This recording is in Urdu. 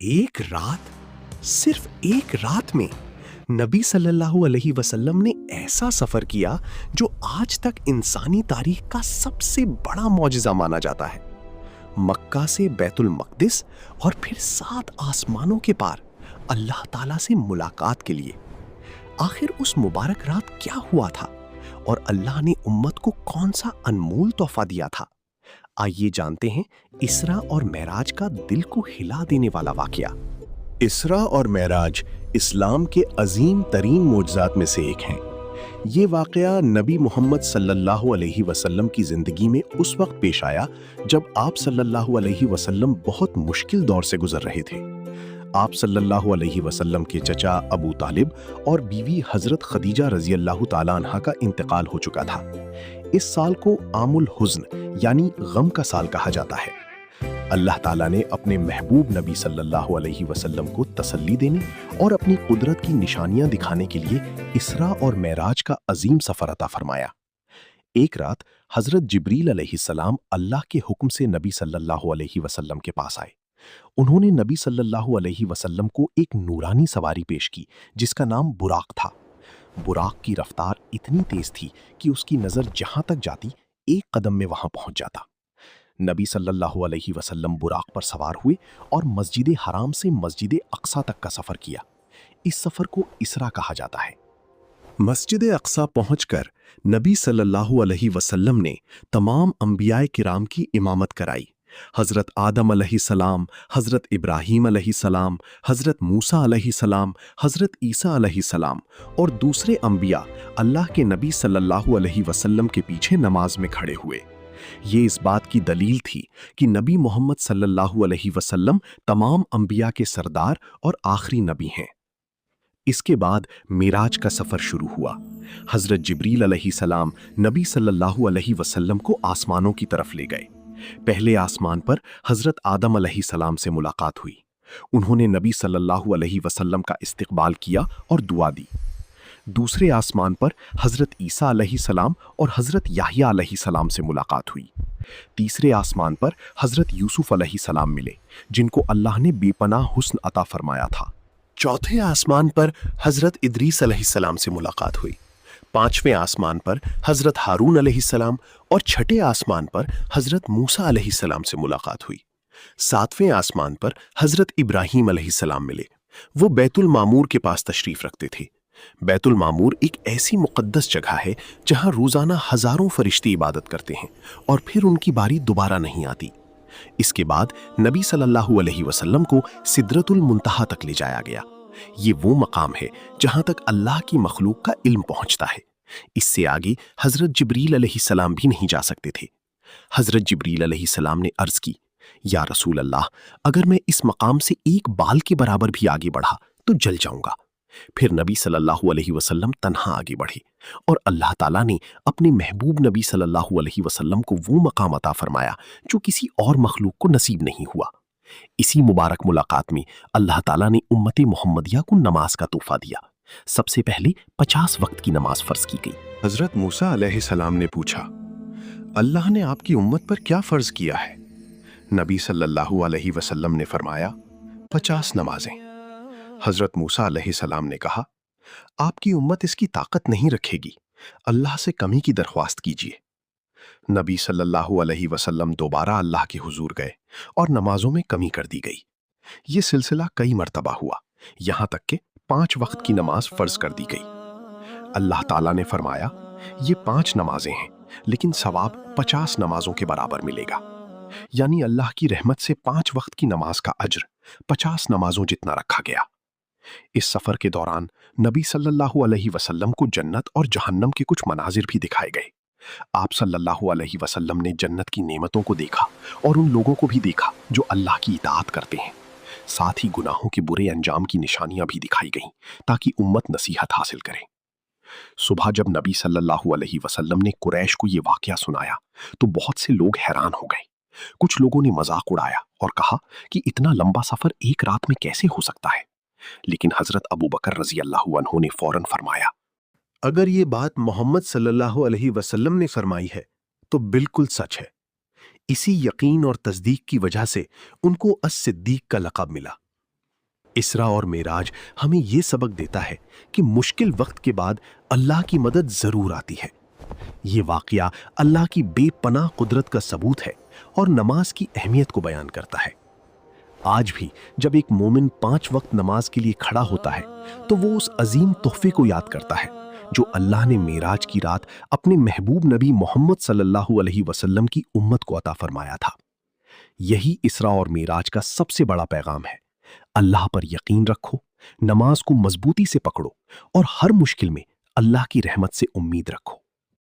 ایک رات، صرف ایک رات میں نبی صلی اللہ علیہ وسلم نے ایسا سفر کیا جو آج تک انسانی تاریخ کا سب سے بڑا معجزہ مانا جاتا ہے۔ مکہ سے بیت المقدس اور پھر 7 آسمانوں کے پار اللہ تعالیٰ سے ملاقات کے لیے۔ آخر اس مبارک رات کیا ہوا تھا اور اللہ نے امت کو کون سا انمول تحفہ دیا تھا؟ آئیے جانتے ہیں اسراء اور معراج کا دل کو ہلا دینے والا واقعہ۔ اسراء اور معراج اسلام کے عظیم ترین معجزات میں سے ایک ہیں۔ یہ واقعہ نبی محمد صلی اللہ علیہ وسلم کی زندگی میں اس وقت پیش آیا جب آپ صلی اللہ علیہ وسلم بہت مشکل دور سے گزر رہے تھے۔ آپ صلی اللہ علیہ وسلم کے چچا ابو طالب اور بیوی حضرت خدیجہ رضی اللہ تعالیٰ عنہا کا انتقال ہو چکا تھا۔ اس سال کو عام الحزن یعنی غم کا سال کہا جاتا ہے۔ اللہ تعالیٰ نے اپنے محبوب نبی صلی اللہ علیہ وسلم کو تسلی دینے اور اپنی قدرت کی نشانیاں دکھانے کے لیے اسراء اور معراج کا عظیم سفر عطا فرمایا۔ ایک رات حضرت جبریل علیہ السلام اللہ کے حکم سے نبی صلی اللہ علیہ وسلم کے پاس آئے۔ انہوں نے نبی صلی اللہ علیہ وسلم کو ایک نورانی سواری پیش کی جس کا نام براق تھا۔ براق کی رفتار اتنی تیز تھی کہ اس کی نظر جہاں تک جاتی ایک قدم میں وہاں پہنچ جاتا۔ نبی صلی اللہ علیہ وسلم براق پر سوار ہوئے اور مسجد حرام سے مسجد اقصیٰ تک کا سفر کیا۔ اس سفر کو اسراء کہا جاتا ہے۔ مسجد اقصیٰ پہنچ کر نبی صلی اللہ علیہ وسلم نے تمام انبیاء کرام کی امامت کرائی۔ حضرت آدم علیہ السلام، حضرت ابراہیم علیہ السلام، حضرت موسیٰ علیہ السلام، حضرت عیسیٰ علیہ السلام اور دوسرے انبیاء اللہ کے نبی صلی اللہ علیہ وسلم کے پیچھے نماز میں کھڑے ہوئے۔ یہ اس بات کی دلیل تھی کہ نبی محمد صلی اللہ علیہ وسلم تمام انبیاء کے سردار اور آخری نبی ہیں۔ اس کے بعد معراج کا سفر شروع ہوا۔ حضرت جبریل علیہ السلام نبی صلی اللہ علیہ وسلم کو آسمانوں کی طرف لے گئے۔ پہلے آسمان پر حضرت آدم علیہ السلام سے ملاقات ہوئی۔ انہوں نے نبی صلی اللہ علیہ وسلم کا استقبال کیا اور دعا دی۔ دوسرے آسمان پر حضرت عیسیٰ علیہ السلام اور حضرت یحییٰ علیہ السلام سے ملاقات ہوئی۔ تیسرے آسمان پر حضرت یوسف علیہ السلام ملے جن کو اللہ نے بے پناہ حسن عطا فرمایا تھا۔ چوتھے آسمان پر حضرت ادریس علیہ السلام سے ملاقات ہوئی۔ پانچویں آسمان پر حضرت ہارون علیہ السلام اور چھٹے آسمان پر حضرت موسیٰ علیہ السلام سے ملاقات ہوئی۔ ساتویں آسمان پر حضرت ابراہیم علیہ السلام ملے۔ وہ بیت المعمور کے پاس تشریف رکھتے تھے۔ بیت المعمور ایک ایسی مقدس جگہ ہے جہاں روزانہ ہزاروں فرشتے عبادت کرتے ہیں اور پھر ان کی باری دوبارہ نہیں آتی۔ اس کے بعد نبی صلی اللہ علیہ وسلم کو سدرۃ المنتہا تک لے جایا گیا۔ یہ وہ مقام ہے جہاں تک اللہ کی مخلوق کا علم پہنچتا ہے۔ اس سے آگے حضرت جبریل علیہ السلام بھی نہیں جا سکتے تھے۔ حضرت جبریل علیہ السلام نے عرض کی، یا رسول اللہ، اگر میں اس مقام سے ایک بال کے برابر بھی آگے بڑھا تو جل جاؤں گا۔ پھر نبی صلی اللہ علیہ وسلم تنہا آگے بڑھے اور اللہ تعالیٰ نے اپنے محبوب نبی صلی اللہ علیہ وسلم کو وہ مقام عطا فرمایا جو کسی اور مخلوق کو نصیب نہیں ہوا۔ اسی مبارک ملاقات میں اللہ تعالیٰ نے امت محمدیہ کو نماز کا تحفہ دیا۔ سب سے پہلے 50 وقت کی نماز فرض کی گئی۔ حضرت موسیٰ علیہ السلام نے پوچھا، اللہ نے آپ کی امت پر کیا فرض کیا ہے؟ نبی صلی اللہ علیہ وسلم نے فرمایا، 50 نمازیں۔ حضرت موسیٰ علیہ السلام نے کہا، آپ کی امت اس کی طاقت نہیں رکھے گی، اللہ سے کمی کی درخواست کیجیے۔ نبی صلی اللہ علیہ وسلم دوبارہ اللہ کے حضور گئے اور نمازوں میں کمی کر دی گئی۔ یہ سلسلہ کئی مرتبہ ہوا، یہاں تک کہ 5 وقت کی نماز فرض کر دی گئی۔ اللہ تعالیٰ نے فرمایا، یہ 5 نمازیں ہیں لیکن ثواب 50 نمازوں کے برابر ملے گا، یعنی اللہ کی رحمت سے 5 وقت کی نماز کا اجر 50 نمازوں جتنا رکھا گیا۔ اس سفر کے دوران نبی صلی اللہ علیہ وسلم کو جنت اور جہنم کے کچھ مناظر بھی دکھائے گئے۔ آپ صلی اللہ علیہ وسلم نے جنت کی نعمتوں کو دیکھا اور ان لوگوں کو بھی دیکھا جو اللہ کی اطاعت کرتے ہیں۔ ساتھ ہی گناہوں کے برے انجام کی نشانیاں بھی دکھائی گئیں تاکہ امت نصیحت حاصل کرے۔ صبح جب نبی صلی اللہ علیہ وسلم نے قریش کو یہ واقعہ سنایا تو بہت سے لوگ حیران ہو گئے۔ کچھ لوگوں نے مذاق اڑایا اور کہا کہ اتنا لمبا سفر ایک رات میں کیسے ہو سکتا ہے؟ لیکن حضرت ابو بکر رضی اللہ عنہ نے فوراً فرمایا، اگر یہ بات محمد صلی اللہ علیہ وسلم نے فرمائی ہے تو بالکل سچ ہے۔ اسی یقین اور تصدیق کی وجہ سے ان کو الصدیق کا لقب ملا۔ اسرا اور معراج ہمیں یہ سبق دیتا ہے کہ مشکل وقت کے بعد اللہ کی مدد ضرور آتی ہے۔ یہ واقعہ اللہ کی بے پناہ قدرت کا ثبوت ہے اور نماز کی اہمیت کو بیان کرتا ہے۔ آج بھی جب ایک مومن 5 وقت نماز کے لیے کھڑا ہوتا ہے تو وہ اس عظیم تحفے کو یاد کرتا ہے جو اللہ نے معراج کی رات اپنے محبوب نبی محمد صلی اللہ علیہ وسلم کی امت کو عطا فرمایا تھا۔ یہی اسرا اور معراج کا سب سے بڑا پیغام ہے۔ اللہ پر یقین رکھو، نماز کو مضبوطی سے پکڑو اور ہر مشکل میں اللہ کی رحمت سے امید رکھو۔